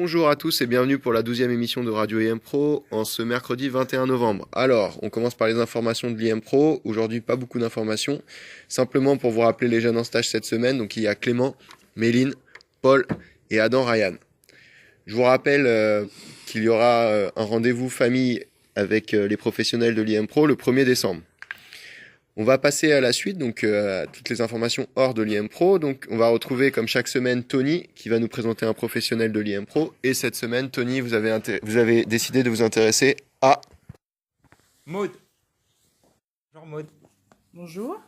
Bonjour à tous et bienvenue pour la 12e émission de Radio IM Pro en ce mercredi 21 novembre. Alors, on commence par les informations de l'IM Pro. Aujourd'hui, pas beaucoup d'informations. Simplement pour vous rappeler les jeunes en stage cette semaine. Donc, il y a Clément, Méline, Paul et Adam Ryan. Je vous rappelle qu'il y aura un rendez-vous famille avec les professionnels de l'IM Pro le 1er décembre. On va passer à la suite, donc à toutes les informations hors de l'IM Pro. Donc on va retrouver comme chaque semaine Tony qui va nous présenter un professionnel de l'IM Pro. Et cette semaine, Tony, vous avez décidé de vous intéresser à Maud. Bonjour Maud. Bonjour.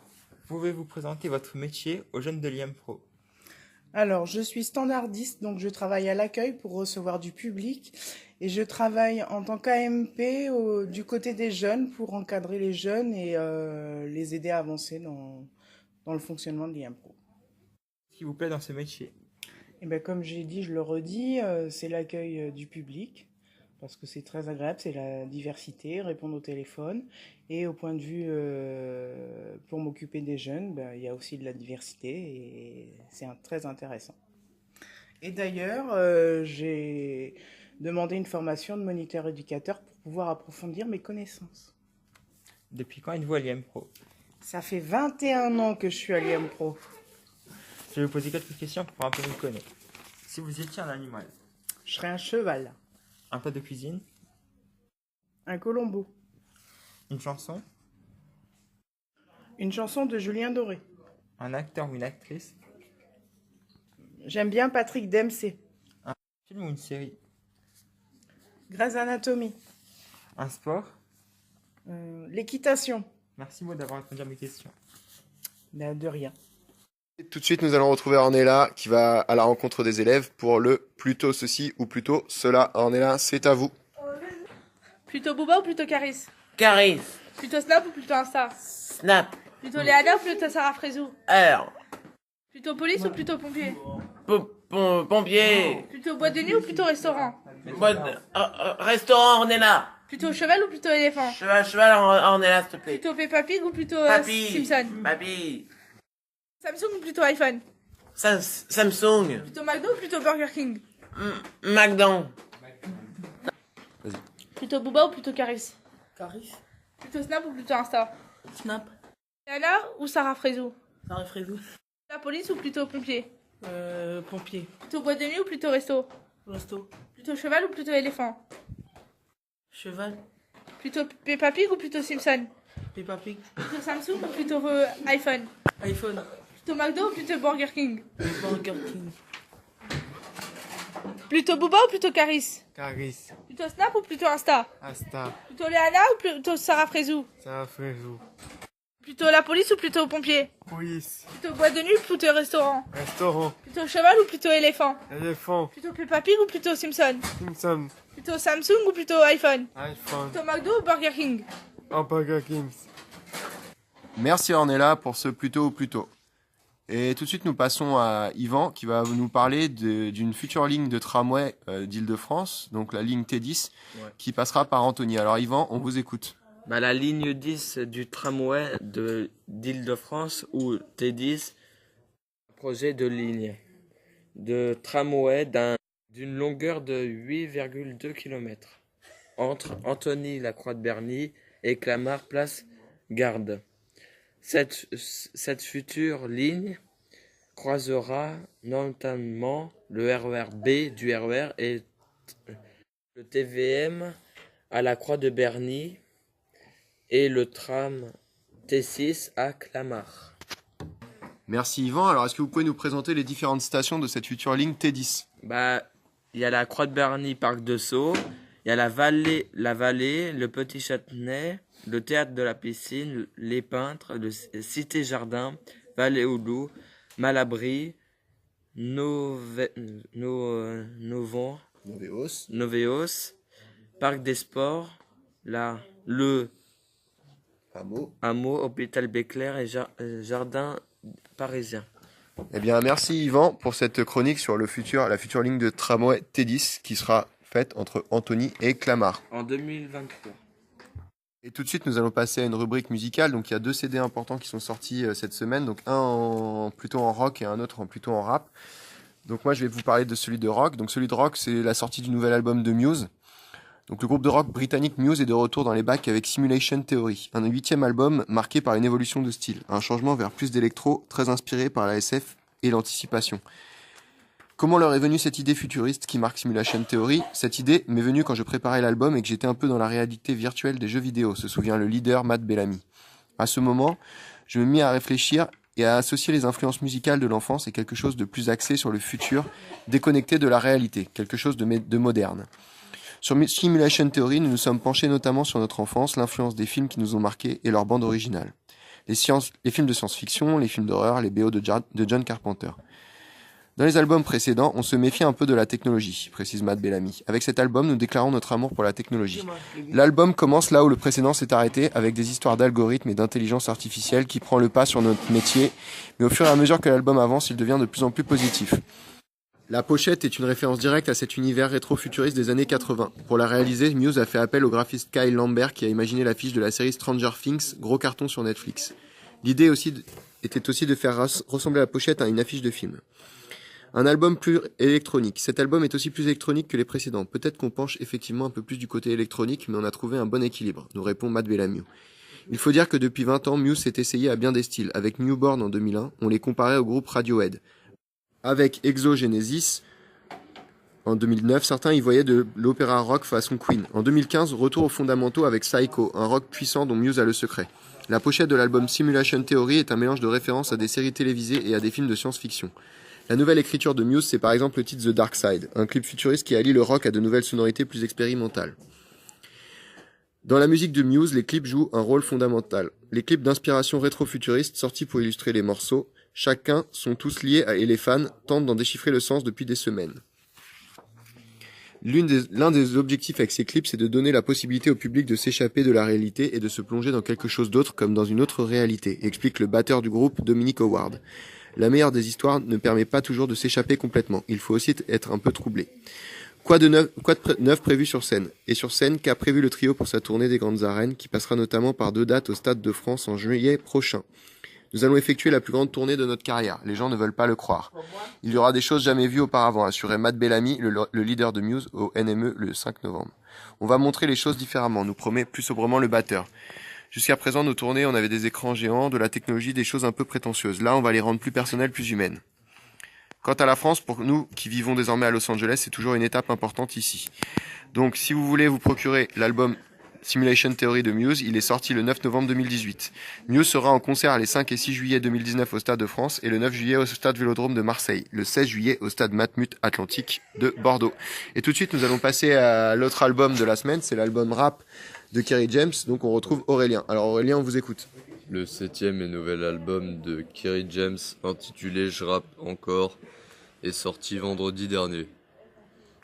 Pouvez-vous présenter votre métier aux jeunes de l'IM Pro? Alors, je suis standardiste, donc je travaille à l'accueil pour recevoir du public et je travaille en tant qu'AMP du côté des jeunes pour encadrer les jeunes et les aider à avancer dans le fonctionnement de l'IM Pro. Qu'est-ce qui vous plaît dans ce métier? Et ben, comme j'ai dit, je le redis, c'est l'accueil du public parce que c'est très agréable, c'est la diversité, répondre au téléphone et au point de vue pour m'occuper des jeunes, ben, il y a aussi de la diversité et c'est très intéressant. Et d'ailleurs, j'ai demandé une formation de moniteur éducateur pour pouvoir approfondir mes connaissances. Depuis quand êtes-vous à l'IM Pro? Ça fait 21 ans que je suis à l'IM Pro. Je vais vous poser quelques questions pour un peu vous connaître. Si vous étiez un animal, Je serai un cheval, un plat de cuisine, un colombo, une chanson, une chanson de Julien Doré. un acteur ou une actrice, J'aime bien Patrick Dempsey, un film ou une série, Grey's Anatomy, un sport. l'équitation. Merci Maud d'avoir répondu à mes questions. De rien. Tout de suite, nous allons retrouver Ornella qui va à la rencontre des élèves pour le plutôt ceci ou plutôt cela. Ornella, c'est à vous. Plutôt Booba ou plutôt Caris? Caris, Plutôt Snap ou plutôt Insta? Snap, Plutôt Léana ou plutôt Sarah Frézou? alors, Plutôt police ou plutôt pompier? pompier, Plutôt boîte de nuit ou plutôt restaurant? restaurant, on est là. Plutôt cheval ou plutôt éléphant? Cheval, on est là, s'il te plaît. Plutôt Peppa Pig ou plutôt Papy, Simpson? papy, Samsung ou plutôt iPhone? Samsung, Plutôt McDo ou plutôt Burger King? McDonald's, Plutôt Booba ou plutôt Caris? Caris, Plutôt Snap ou plutôt Insta? Snap, Léana ou Sarah Frézou? Sarah Frézou, La police ou plutôt pompier? pompier, Plutôt boîte de nuit ou plutôt resto? resto, Plutôt cheval ou plutôt éléphant? cheval, Plutôt Peppa Pig ou plutôt Simpson? Peppa Pig, Plutôt Samsung ou plutôt iPhone? iPhone, Plutôt McDo ou plutôt Burger King? Burger King, Plutôt Booba ou plutôt Caris? Caris, Plutôt Snap ou plutôt Insta? Asta, Plutôt Léana ou plutôt Sarah Frézou? Sarah Frézou, Plutôt la police ou plutôt pompier? police, Plutôt boîte de nuit ou plutôt restaurant? restaurant, Plutôt cheval ou plutôt éléphant? éléphant, Plutôt Peppa Pig ou plutôt Simpson? Simpson, Plutôt Samsung ou plutôt iPhone? iPhone, Plutôt McDo ou Burger King? Hamburger Kings. Merci Ornella pour ce plutôt ou plutôt. Et tout de suite, nous passons à Yvan qui va nous parler d'une future ligne de tramway d'Île-de-France, donc la ligne T10, qui passera par Antony. Alors Yvan, on vous écoute. La ligne 10 du tramway d'Île-de-France ou T10, projet de ligne de tramway d'une longueur de 8,2 km entre Antony, la Croix de Berny et Clamart, place Garde. Cette future ligne croisera notamment le RER B du RER et le TVM à la Croix de Berny et le tram T6 à Clamart. Merci Yvan. Alors est-ce que vous pouvez nous présenter les différentes stations de cette future ligne T10? Il y a la Croix de Berny, Parc de Sceaux, il y a la vallée, le Petit Châtenay, le théâtre de la piscine, les peintres, le Cité Jardin, Vallée aux Loups, Malabry, Novéos, Parc des Sports, le Hameau, Hôpital Béclair et Jardin parisien. Eh bien, merci Yvan pour cette chronique sur la future ligne de tramway T10 qui sera faite entre Antony et Clamart. En 2023. Et tout de suite, nous allons passer à une rubrique musicale. Donc, il y a 2 CD importants qui sont sortis cette semaine. Donc, plutôt en rock et un autre plutôt en rap. Donc moi je vais vous parler de celui de rock. Donc celui de rock, c'est la sortie du nouvel album de Muse. Donc le groupe de rock britannique Muse est de retour dans les bacs avec Simulation Theory, un 8e album marqué par une évolution de style, un changement vers plus d'électro, très inspiré par la SF et l'anticipation. Comment leur est venue cette idée futuriste qui marque Simulation Theory? Cette idée m'est venue quand je préparais l'album et que j'étais un peu dans la réalité virtuelle des jeux vidéo, se souvient le leader Matt Bellamy. À ce moment, je me mis à réfléchir et à associer les influences musicales de l'enfance et quelque chose de plus axé sur le futur, déconnecté de la réalité, quelque chose de moderne. Sur Simulation Theory, nous nous sommes penchés notamment sur notre enfance, l'influence des films qui nous ont marqués et leur bande originale. Les films de science-fiction, les films d'horreur, les BO de John Carpenter. Dans les albums précédents, on se méfiait un peu de la technologie, précise Matt Bellamy. Avec cet album, nous déclarons notre amour pour la technologie. L'album commence là où le précédent s'est arrêté, avec des histoires d'algorithmes et d'intelligence artificielle qui prend le pas sur notre métier, mais au fur et à mesure que l'album avance, il devient de plus en plus positif. La pochette est une référence directe à cet univers rétro-futuriste des années 80. Pour la réaliser, Muse a fait appel au graphiste Kyle Lambert qui a imaginé l'affiche de la série Stranger Things, gros carton sur Netflix. L'idée était aussi de faire ressembler la pochette à une affiche de film. Un album plus électronique. Cet album est aussi plus électronique que les précédents. Peut-être qu'on penche effectivement un peu plus du côté électronique, mais on a trouvé un bon équilibre, nous répond Matt Bellamy. Il faut dire que depuis 20 ans, Muse s'est essayé à bien des styles. Avec Newborn en 2001, on les comparait au groupe Radiohead. Avec Exogenesis, en 2009, certains y voyaient de l'opéra rock façon Queen. En 2015, retour aux fondamentaux avec Psycho, un rock puissant dont Muse a le secret. La pochette de l'album Simulation Theory est un mélange de références à des séries télévisées et à des films de science-fiction. La nouvelle écriture de Muse, c'est par exemple le titre The Dark Side, un clip futuriste qui allie le rock à de nouvelles sonorités plus expérimentales. Dans la musique de Muse, les clips jouent un rôle fondamental. Les clips d'inspiration rétro-futuriste sortis pour illustrer les morceaux, chacun sont tous liés et les fans tentent d'en déchiffrer le sens depuis des semaines. L'un des objectifs avec ces clips, c'est de donner la possibilité au public de s'échapper de la réalité et de se plonger dans quelque chose d'autre comme dans une autre réalité, explique le batteur du groupe Dominic Howard. La meilleure des histoires ne permet pas toujours de s'échapper complètement, il faut aussi être un peu troublé. Quoi de neuf prévu sur scène? Et sur scène, qu'a prévu le trio pour sa tournée des grandes arènes, qui passera notamment par 2 dates au Stade de France en juillet prochain. Nous allons effectuer la plus grande tournée de notre carrière. Les gens ne veulent pas le croire. Il y aura des choses jamais vues auparavant, assurait Matt Bellamy, le leader de Muse, au NME le 5 novembre. On va montrer les choses différemment, nous promet plus sobrement le batteur. Jusqu'à présent, nos tournées, on avait des écrans géants, de la technologie, des choses un peu prétentieuses. Là, on va les rendre plus personnelles, plus humaines. Quant à la France, pour nous qui vivons désormais à Los Angeles, c'est toujours une étape importante ici. Donc, si vous voulez vous procurer l'album Simulation Theory de Muse, il est sorti le 9 novembre 2018. Muse sera en concert les 5 et 6 juillet 2019 au Stade de France et le 9 juillet au Stade Vélodrome de Marseille, le 16 juillet au Stade Matmut Atlantique de Bordeaux. Et tout de suite, nous allons passer à l'autre album de la semaine, c'est l'album rap de Kerry James, donc on retrouve Aurélien. Alors Aurélien, on vous écoute. Le 7e et nouvel album de Kerry James, intitulé Je rappe encore, est sorti vendredi dernier.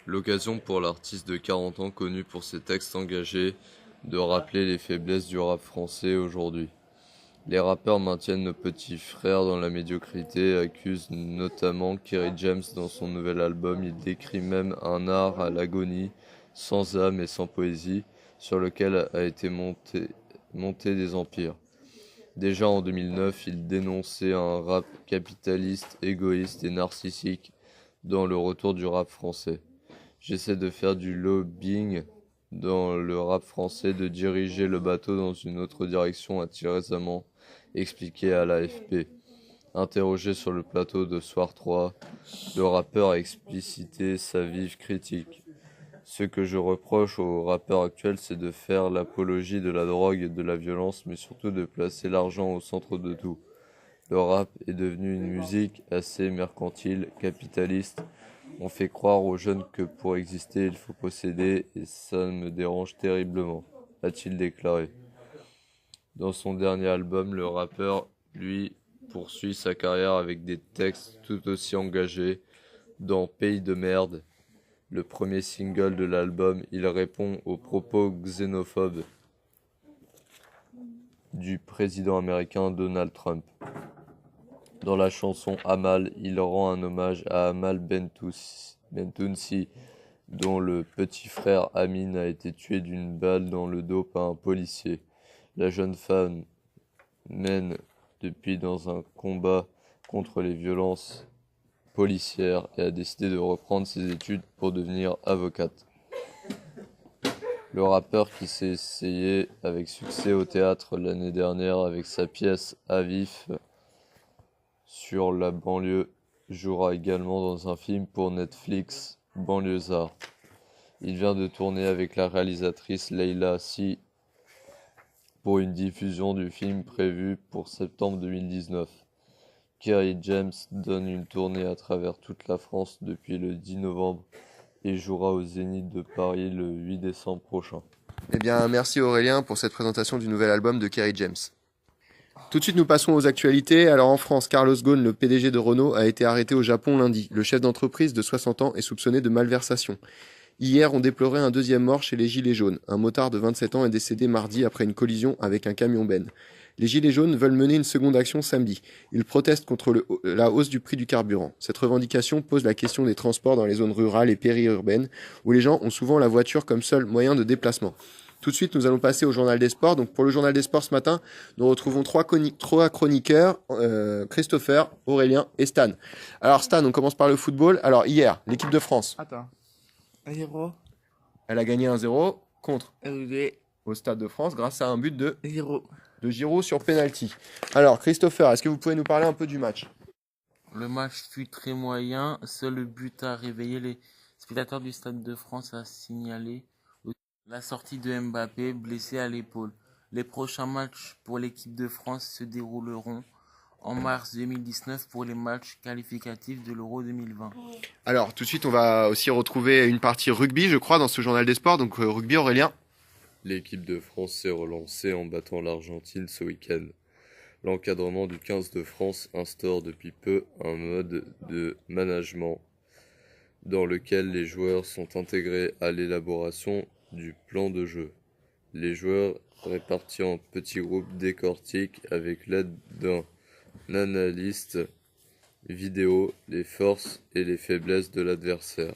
L'occasion pour l'artiste de 40 ans connu pour ses textes engagés de rappeler les faiblesses du rap français aujourd'hui. Les rappeurs maintiennent nos petits frères dans la médiocrité, accusent notamment Kerry James dans son nouvel album. Il décrit même un art à l'agonie, sans âme et sans poésie, sur lequel a été monté des empires. Déjà en 2009, il dénonçait un rap capitaliste, égoïste et narcissique dans le retour du rap français. J'essaie de faire du lobbying dans le rap français, de diriger le bateau dans une autre direction, a-t-il récemment expliqué à l'AFP. Interrogé sur le plateau de Soir 3, le rappeur a explicité sa vive critique. Ce que je reproche aux rappeurs actuels, c'est de faire l'apologie de la drogue et de la violence, mais surtout de placer l'argent au centre de tout. Le rap est devenu une musique assez mercantile, capitaliste. On fait croire aux jeunes que pour exister, il faut posséder, et ça me dérange terriblement, a-t-il déclaré. Dans son dernier album, le rappeur, lui, poursuit sa carrière avec des textes tout aussi engagés. Dans Pays de merde, le premier single de l'album, il répond aux propos xénophobes du président américain Donald Trump. Dans la chanson Amal, il rend un hommage à Amal Bentounsi, dont le petit frère Amin a été tué d'une balle dans le dos par un policier. La jeune femme mène depuis dans un combat contre les violences policière et a décidé de reprendre ses études pour devenir avocate. Le rappeur qui s'est essayé avec succès au théâtre l'année dernière avec sa pièce À vif sur la banlieue jouera également dans un film pour Netflix, Banlieusard. Il vient de tourner avec la réalisatrice Leila Si pour une diffusion du film prévue pour septembre 2019. Kerry James donne une tournée à travers toute la France depuis le 10 novembre et jouera au Zénith de Paris le 8 décembre prochain. Eh bien, merci Aurélien pour cette présentation du nouvel album de Kerry James. Tout de suite, nous passons aux actualités. Alors en France, Carlos Ghosn, le PDG de Renault, a été arrêté au Japon lundi. Le chef d'entreprise de 60 ans est soupçonné de malversation. Hier, on déplorait un deuxième mort chez les Gilets jaunes. Un motard de 27 ans est décédé mardi après une collision avec un camion-benne. Les Gilets jaunes veulent mener une seconde action samedi. Ils protestent contre la hausse du prix du carburant. Cette revendication pose la question des transports dans les zones rurales et périurbaines, où les gens ont souvent la voiture comme seul moyen de déplacement. Tout de suite, nous allons passer au journal des sports. Donc, pour le journal des sports ce matin, nous retrouvons trois chroniqueurs, Christopher, Aurélien et Stan. Alors Stan, on commence par le football. Alors hier, l'équipe de France. Attends. 0, Elle a gagné 1-0 contre RUD, au Stade de France grâce à un but de 0. Giroud sur penalty. Alors Christopher, est-ce que vous pouvez nous parler un peu du match? Le match fut très moyen. Seul le but a réveillé les spectateurs du Stade de France a signalé la sortie de Mbappé, blessé à l'épaule. Les prochains matchs pour l'équipe de France se dérouleront en mars 2019 pour les matchs qualificatifs de l'Euro 2020. Alors tout de suite, on va aussi retrouver une partie rugby, je crois, dans ce journal des sports. Donc rugby, Aurélien. L'équipe de France s'est relancée en battant l'Argentine ce week-end. L'encadrement du 15 de France instaure depuis peu un mode de management dans lequel les joueurs sont intégrés à l'élaboration du plan de jeu. Les joueurs répartis en petits groupes décortiquent avec l'aide d'un analyste vidéo les forces et les faiblesses de l'adversaire.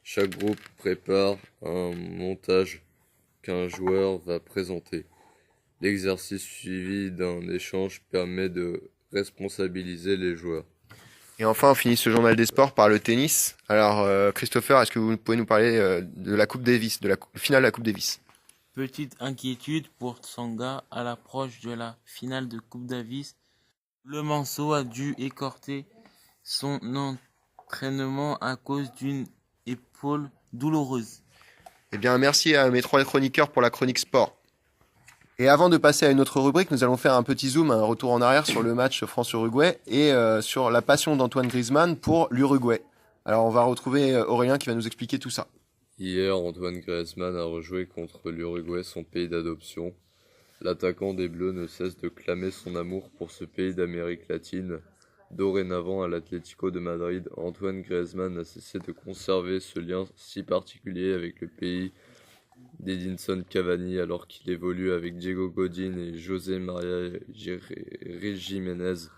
Chaque groupe prépare un montage qu'un joueur va présenter. L'exercice suivi d'un échange permet de responsabiliser les joueurs. Et enfin, on finit ce journal des sports par le tennis. Alors Christopher, est-ce que vous pouvez nous parler de la Coupe Davis, de la finale de la Coupe Davis? Petite inquiétude pour Tsonga à l'approche de la finale de Coupe Davis. Le Manceau a dû écorter son entraînement à cause d'une épaule douloureuse. Eh bien, merci à mes trois chroniqueurs pour la chronique sport. Et avant de passer à une autre rubrique, nous allons faire un petit zoom, un retour en arrière sur le match France-Uruguay et sur la passion d'Antoine Griezmann pour l'Uruguay. Alors, on va retrouver Aurélien qui va nous expliquer tout ça. Hier, Antoine Griezmann a rejoué contre l'Uruguay, son pays d'adoption. L'attaquant des Bleus ne cesse de clamer son amour pour ce pays d'Amérique latine. Dorénavant à l'Atlético de Madrid, Antoine Griezmann n'a cessé de conserver ce lien si particulier avec le pays d'Edinson Cavani alors qu'il évolue avec Diego Godin et José María Giménez,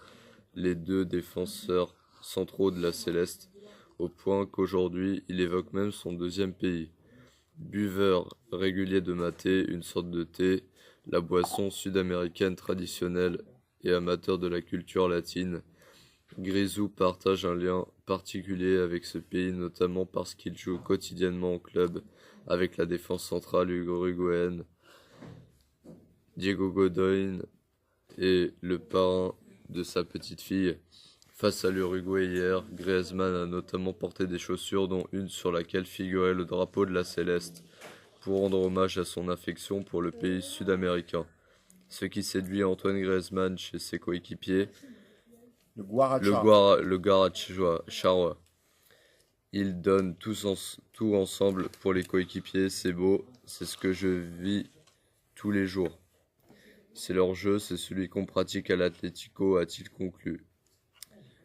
les deux défenseurs centraux de la Céleste, au point qu'aujourd'hui il évoque même son deuxième pays. Buveur régulier de maté, une sorte de thé, la boisson sud-américaine traditionnelle et amateur de la culture latine, Grisou partage un lien particulier avec ce pays, notamment parce qu'il joue quotidiennement au club avec la défense centrale uruguayenne. Diego Godin est le parrain de sa petite fille. Face à l'Uruguay hier, Griezmann a notamment porté des chaussures dont une sur laquelle figurait le drapeau de la Céleste, pour rendre hommage à son affection pour le pays sud-américain. Ce qui séduit Antoine Griezmann chez ses coéquipiers, le Guaracharois. Ils donnent tout ensemble pour les coéquipiers, c'est beau, c'est ce que je vis tous les jours. C'est leur jeu, c'est celui qu'on pratique à l'Atlético, a-t-il conclu.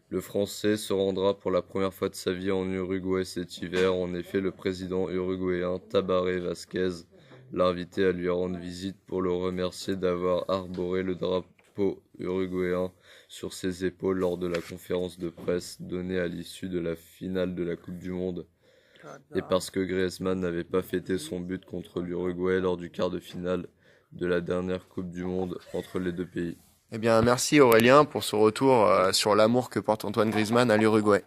Le Français se rendra pour la première fois de sa vie en Uruguay cet hiver. En effet, le président uruguayen Tabaré Vázquez l'a invité à lui rendre visite pour le remercier d'avoir arboré le drapeau uruguayen sur ses épaules lors de la conférence de presse donnée à l'issue de la finale de la Coupe du Monde. Et parce que Griezmann n'avait pas fêté son but contre l'Uruguay lors du quart de finale de la dernière Coupe du Monde entre les deux pays. Eh bien, merci Aurélien pour ce retour sur l'amour que porte Antoine Griezmann à l'Uruguay.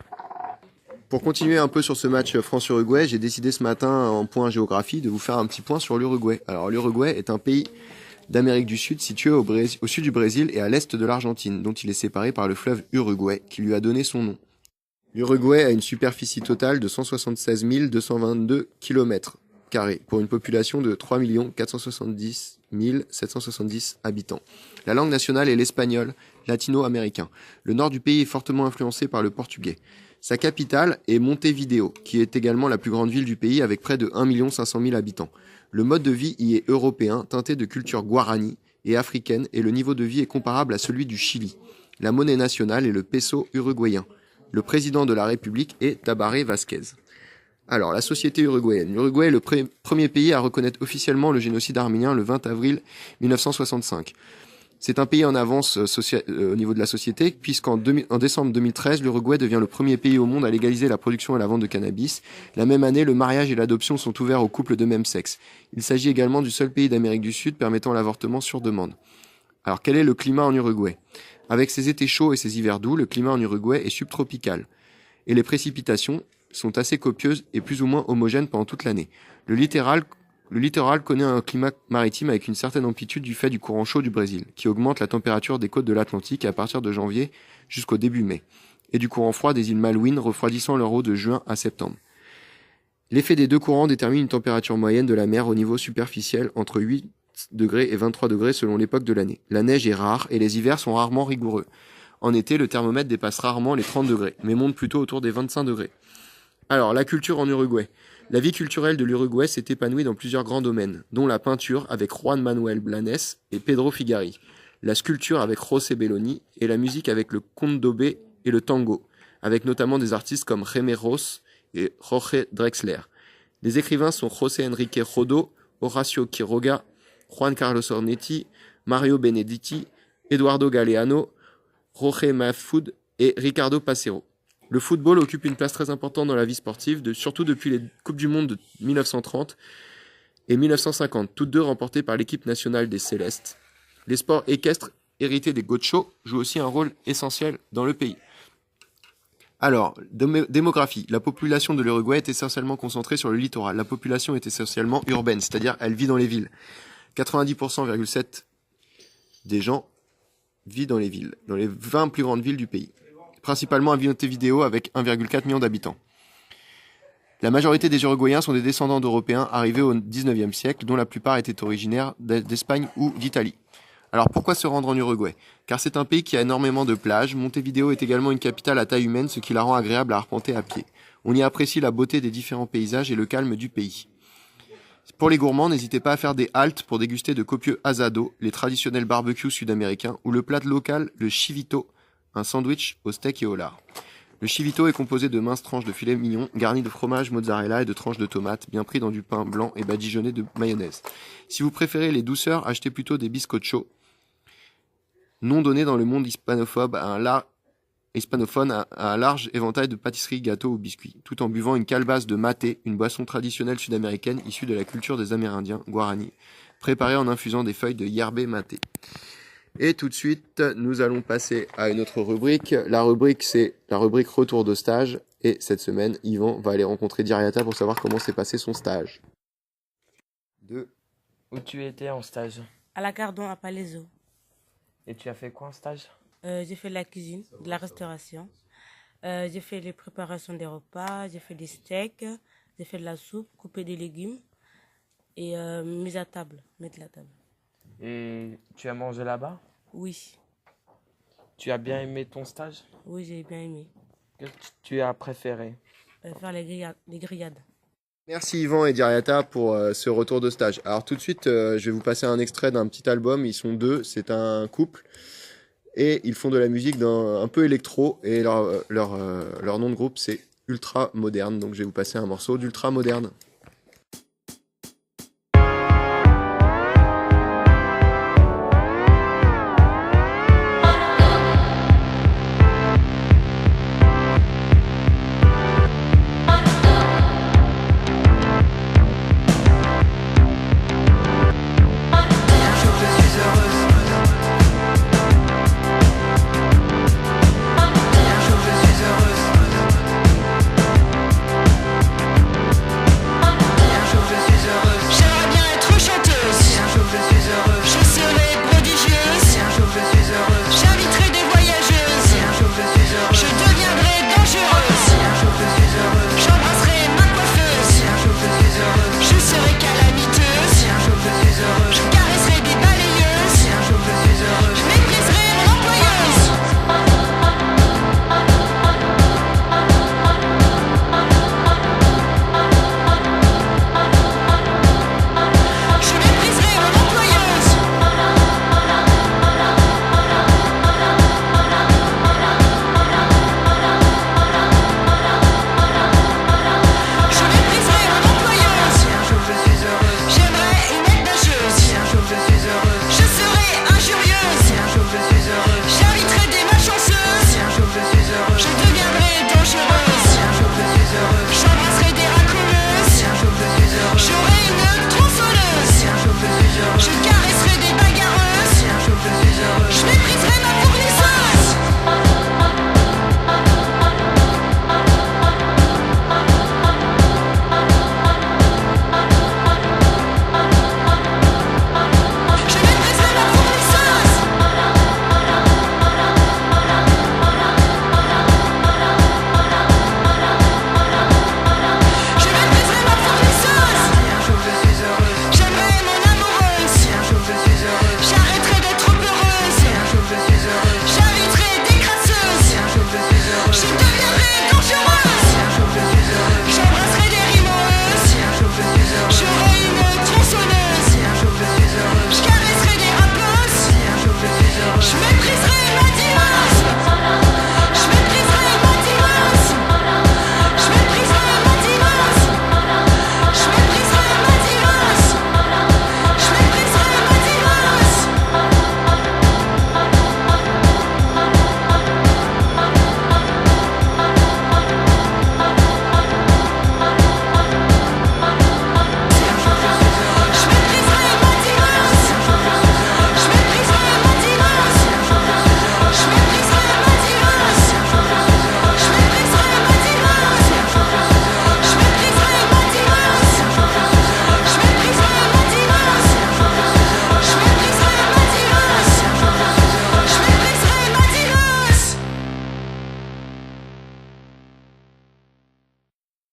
Pour continuer un peu sur ce match France-Uruguay, j'ai décidé ce matin en point géographie de vous faire un petit point sur l'Uruguay. Alors l'Uruguay est un pays d'Amérique du Sud situé au sud du Brésil et à l'est de l'Argentine, dont il est séparé par le fleuve Uruguay qui lui a donné son nom. L'Uruguay a une superficie totale de 176 222 km² pour une population de 3 470 770 habitants. La langue nationale est l'espagnol latino-américain. Le nord du pays est fortement influencé par le portugais. Sa capitale est Montevideo, qui est également la plus grande ville du pays avec près de 1 500 000 habitants. Le mode de vie y est européen, teinté de culture guarani et africaine, et le niveau de vie est comparable à celui du Chili. La monnaie nationale est le peso uruguayen. Le président de la République est Tabaré Vázquez. Alors, la société uruguayenne. L'Uruguay est le premier pays à reconnaître officiellement le génocide arménien le 20 avril 1965. C'est un pays en avance au niveau de la société, puisqu'en décembre 2013, l'Uruguay devient le premier pays au monde à légaliser la production et la vente de cannabis. La même année, le mariage et l'adoption sont ouverts aux couples de même sexe. Il s'agit également du seul pays d'Amérique du Sud permettant l'avortement sur demande. Alors, quel est le climat en Uruguay ? Avec ses étés chauds et ses hivers doux, le climat en Uruguay est subtropical. Et les précipitations sont assez copieuses et plus ou moins homogènes pendant toute l'année. Le littoral connaît un climat maritime avec une certaine amplitude du fait du courant chaud du Brésil, qui augmente la température des côtes de l'Atlantique à partir de janvier jusqu'au début mai, et du courant froid des îles Malouines refroidissant leur eau de juin à septembre. L'effet des deux courants détermine une température moyenne de la mer au niveau superficiel entre 8 degrés et 23 degrés selon l'époque de l'année. La neige est rare et les hivers sont rarement rigoureux. En été, le thermomètre dépasse rarement les 30 degrés, mais monte plutôt autour des 25 degrés. Alors, la culture en Uruguay. La vie culturelle de l'Uruguay s'est épanouie dans plusieurs grands domaines, dont la peinture avec Juan Manuel Blanes et Pedro Figari, la sculpture avec José Belloni et la musique avec le candombe et le tango, avec notamment des artistes comme Jaime Ross et Jorge Drexler. Les écrivains sont José Enrique Rodó, Horacio Quiroga, Juan Carlos Ornetti, Mario Benedetti, Eduardo Galeano, Jorge Mahfoud et Ricardo Passero. Le football occupe une place très importante dans la vie sportive, surtout depuis les Coupes du Monde de 1930 et 1950, toutes deux remportées par l'équipe nationale des Célestes. Les sports équestres hérités des gauchos jouent aussi un rôle essentiel dans le pays. Alors, démographie. La population de l'Uruguay est essentiellement concentrée sur le littoral. La population est essentiellement urbaine, c'est-à-dire elle vit dans les villes. 90,7% des gens vivent dans les villes, dans les 20 plus grandes villes du pays. Principalement à Montevideo avec 1,4 million d'habitants. La majorité des Uruguayens sont des descendants d'Européens arrivés au 19e siècle, dont la plupart étaient originaires d'Espagne ou d'Italie. Alors pourquoi se rendre en Uruguay ? Car c'est un pays qui a énormément de plages. Montevideo est également une capitale à taille humaine, ce qui la rend agréable à arpenter à pied. On y apprécie la beauté des différents paysages et le calme du pays. Pour les gourmands, n'hésitez pas à faire des haltes pour déguster de copieux asados, les traditionnels barbecues sud-américains, ou le plat local, le chivito, un sandwich au steak et au lard. Le chivito est composé de minces tranches de filet mignon, garnies de fromage mozzarella et de tranches de tomates, bien pris dans du pain blanc et badigeonné de mayonnaise. Si vous préférez les douceurs, achetez plutôt des bizcochos, nom donné dans le monde hispanophone à un large éventail de pâtisseries, gâteaux ou biscuits, tout en buvant une calebasse de maté, une boisson traditionnelle sud-américaine issue de la culture des Amérindiens, Guarani, préparée en infusant des feuilles de yerbe maté. Et tout de suite, nous allons passer à une autre rubrique. La rubrique, c'est la rubrique retour de stage. Et cette semaine, Yvan va aller rencontrer Diriata pour savoir comment s'est passé son stage. Où tu étais en stage? À la Cardon, à Palaiso. Et tu as fait quoi en stage? J'ai fait de la cuisine, de la restauration. J'ai fait les préparations des repas, j'ai fait des steaks, j'ai fait de la soupe, couper des légumes et mise à table, mettre la table. Et tu as mangé là-bas? Oui. Tu as bien aimé ton stage? Oui, j'ai bien aimé. Qu'est-ce que tu as préféré? Faire les grillades. Merci Yvan et Diriata pour ce retour de stage. Alors tout de suite, je vais vous passer un extrait d'un petit album. Ils sont deux, c'est un couple. Et ils font de la musique un peu électro. Et leur nom de groupe, c'est Ultra Moderne. Donc je vais vous passer un morceau d'Ultra Moderne.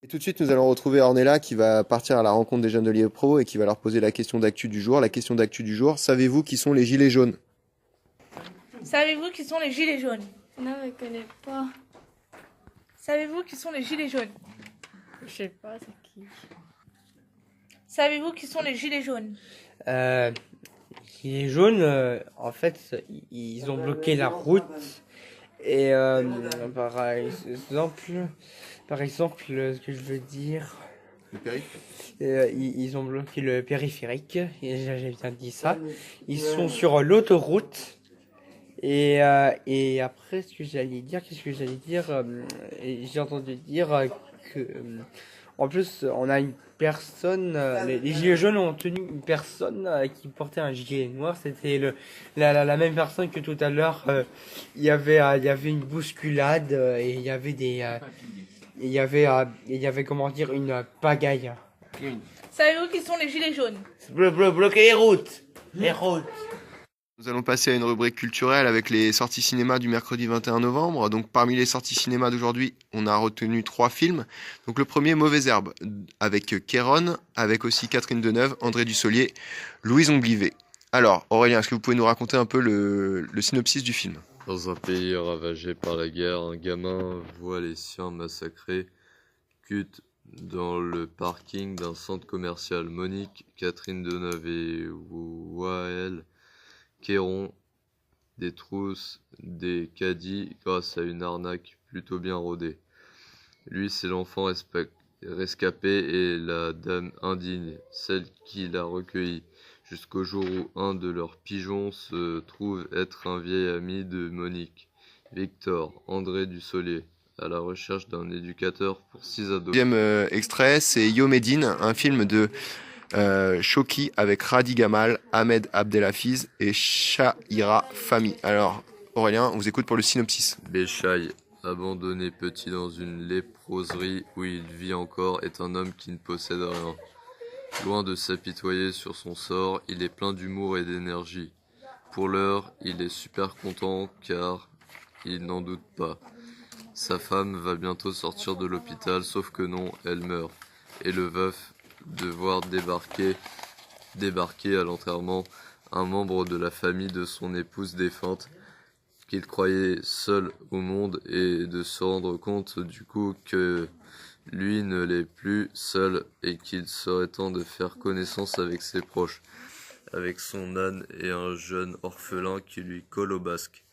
Et tout de suite, nous allons retrouver Ornella qui va partir à la rencontre des jeunes de l'IEPRO et qui va leur poser la question d'actu du jour. La question d'actu du jour, savez-vous qui sont les gilets jaunes? Savez-vous qui sont les gilets jaunes? Non, je ne connais pas. Savez-vous qui sont les gilets jaunes? Je sais pas, c'est qui. Savez-vous qui sont les gilets jaunes? Les jaunes, en fait, ils ont bloqué la route. Et par exemple, ce que je veux dire, Le périph'. ils ont bloqué le périphérique. Et j'ai bien dit ça. Ils sont sur l'autoroute. Et après, qu'est-ce que j'allais dire j'ai entendu dire que, en plus, on a une personne, les gilets jaunes ont tenu une personne qui portait un gilet noir. C'était la même personne que tout à l'heure. Il y avait une bousculade et il y avait comment dire une pagaille. Savez-vous qui sont les gilets jaunes? Bloquer les routes. Les routes. Nous allons passer à une rubrique culturelle avec les sorties cinéma du mercredi 21 novembre. Donc parmi les sorties cinéma d'aujourd'hui, on a retenu 3 films. Donc le premier, Mauvaise Herbe, avec Kéron, avec aussi Catherine Deneuve, André Dussolier, Louise Onblivet. Alors Aurélien, est-ce que vous pouvez nous raconter un peu le synopsis du film? Dans un pays ravagé par la guerre, un gamin voit les siens massacrés, cut dans le parking d'un centre commercial. Monique, Catherine Deneuve et Wael Kéron des trousses, des caddies grâce à une arnaque plutôt bien rodée. Lui, c'est l'enfant rescapé et la dame indigne, celle qui l'a recueilli, jusqu'au jour où un de leurs pigeons se trouve être un vieil ami de Monique, Victor, André Dussolier, à la recherche d'un éducateur pour 6 ados. Deuxième extrait, c'est Yo Medine, un film de Shoki avec Radi Gamal, Ahmed Abdelafiz et Shahira Fahmy. Alors, Aurélien, on vous écoute pour le synopsis. Béchaï, abandonné petit dans une léproserie où il vit encore, est un homme qui ne possède rien. Loin de s'apitoyer sur son sort, il est plein d'humour et d'énergie. Pour l'heure, il est super content car il n'en doute pas. Sa femme va bientôt sortir de l'hôpital, sauf que non, elle meurt. Et le veuf de voir débarquer à l'enterrement un membre de la famille de son épouse défunte qu'il croyait seul au monde et de se rendre compte du coup que lui ne l'est plus seul et qu'il serait temps de faire connaissance avec ses proches, avec son âne et un jeune orphelin qui lui colle au basque.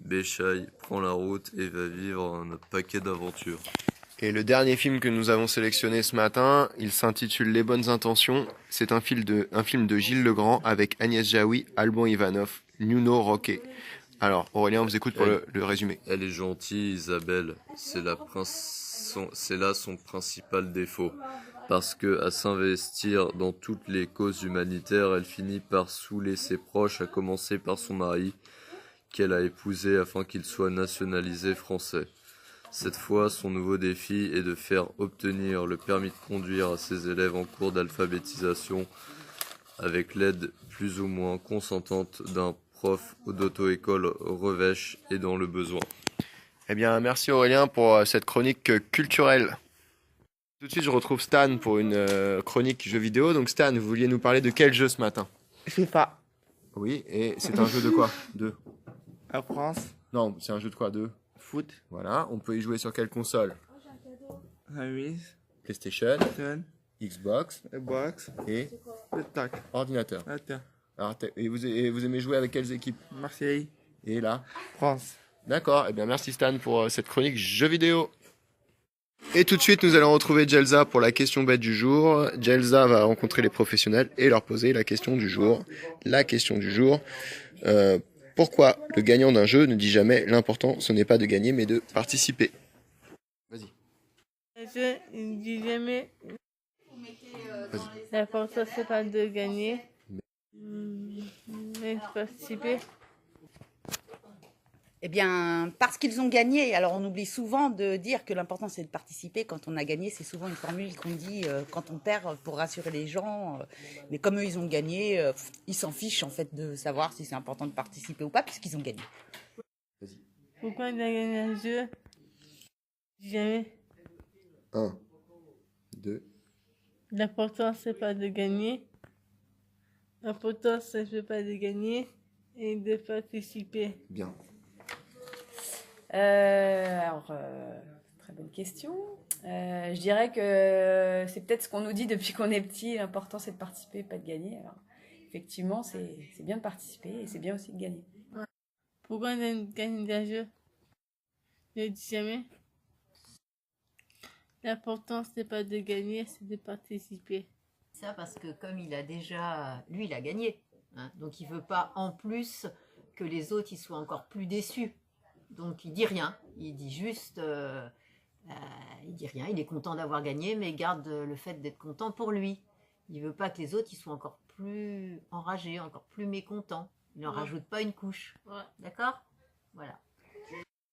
Béchaï prend la route et va vivre un paquet d'aventures. Et le dernier film que nous avons sélectionné ce matin, il s'intitule Les Bonnes Intentions. C'est un film de Gilles Legrand avec Agnès Jaoui, Alban Ivanov, Nuno Roque. Alors Aurélien, on vous écoute pour le résumé. Elle est gentille, Isabelle. C'est là son principal défaut. Parce que à s'investir dans toutes les causes humanitaires, elle finit par saouler ses proches, à commencer par son mari, qu'elle a épousé afin qu'il soit nationalisé français. Cette fois, son nouveau défi est de faire obtenir le permis de conduire à ses élèves en cours d'alphabétisation avec l'aide plus ou moins consentante d'un prof d'auto-école revêche et dans le besoin. Eh bien, merci Aurélien pour cette chronique culturelle. Tout de suite, je retrouve Stan pour une chronique jeux vidéo. Donc Stan, vous vouliez nous parler de quel jeu ce matin? FIFA. Oui, et c'est un jeu de quoi? En France. Non, c'est un jeu de quoi? Foot. Voilà, on peut y jouer sur quelle console? Oui. PlayStation, Xbox Box. et Tac. ordinateur. Attends. Alors, et vous aimez jouer avec quelles équipes? Marseille. Et là? France. D'accord, eh bien merci Stan pour cette chronique jeux vidéo. Et tout de suite, nous allons retrouver Jelza pour la question bête du jour. Jelza va rencontrer les professionnels et leur poser la question du jour. La question du jour. Pourquoi le gagnant d'un jeu ne dit jamais l'important ce n'est pas de gagner mais de participer? Vas-y. Je ne dis jamais l'important c'est pas de gagner mais de participer. Eh bien, parce qu'ils ont gagné. Alors, on oublie souvent de dire que l'important, c'est de participer. Quand on a gagné, c'est souvent une formule qu'on dit quand on perd pour rassurer les gens. Mais comme eux, ils ont gagné, ils s'en fichent, en fait, de savoir si c'est important de participer ou pas, puisqu'ils ont gagné. Vas-y. Pourquoi il a gagné un jeu? Jamais. 1, 2. L'important, c'est pas de gagner. L'important, c'est pas de gagner et de participer. Bien. Très bonne question. Je dirais que c'est peut-être ce qu'on nous dit depuis qu'on est petit. L'important, c'est de participer, pas de gagner. Alors, effectivement, c'est bien de participer et c'est bien aussi de gagner. Pourquoi on gagne des jeux? Je dis jamais. L'important, c'est pas de gagner, c'est de participer. Ça parce que comme il a déjà... Lui, il a gagné. Hein, donc il veut pas en plus que les autres ils soient encore plus déçus. Donc il dit rien. Il dit juste... il dit rien. Il est content d'avoir gagné, mais il garde le fait d'être content pour lui. Il veut pas que les autres ils soient encore plus enragés, encore plus mécontents. Il n'en rajoute pas une couche. D'accord? Voilà.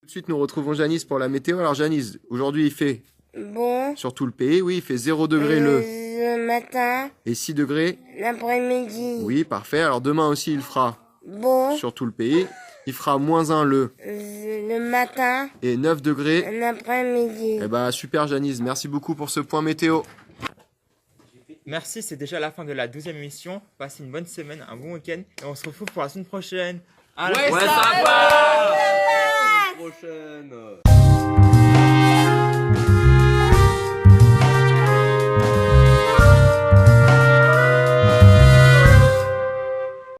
Tout de suite, nous retrouvons Janice pour la météo. Alors Janice, aujourd'hui il fait bon sur tout le pays, oui, il fait 0 degré le matin et 6 degrés l'après-midi. Oui, parfait. Alors demain aussi il fera bon sur tout le pays. Il fera -1 le matin et 9 degrés l'après-midi. Eh ben super Janice, merci beaucoup pour ce point météo. Merci, c'est déjà la fin de la 12e émission. Passez une bonne semaine, un bon week-end et on se retrouve pour la semaine prochaine. À la sympa! À la prochaine!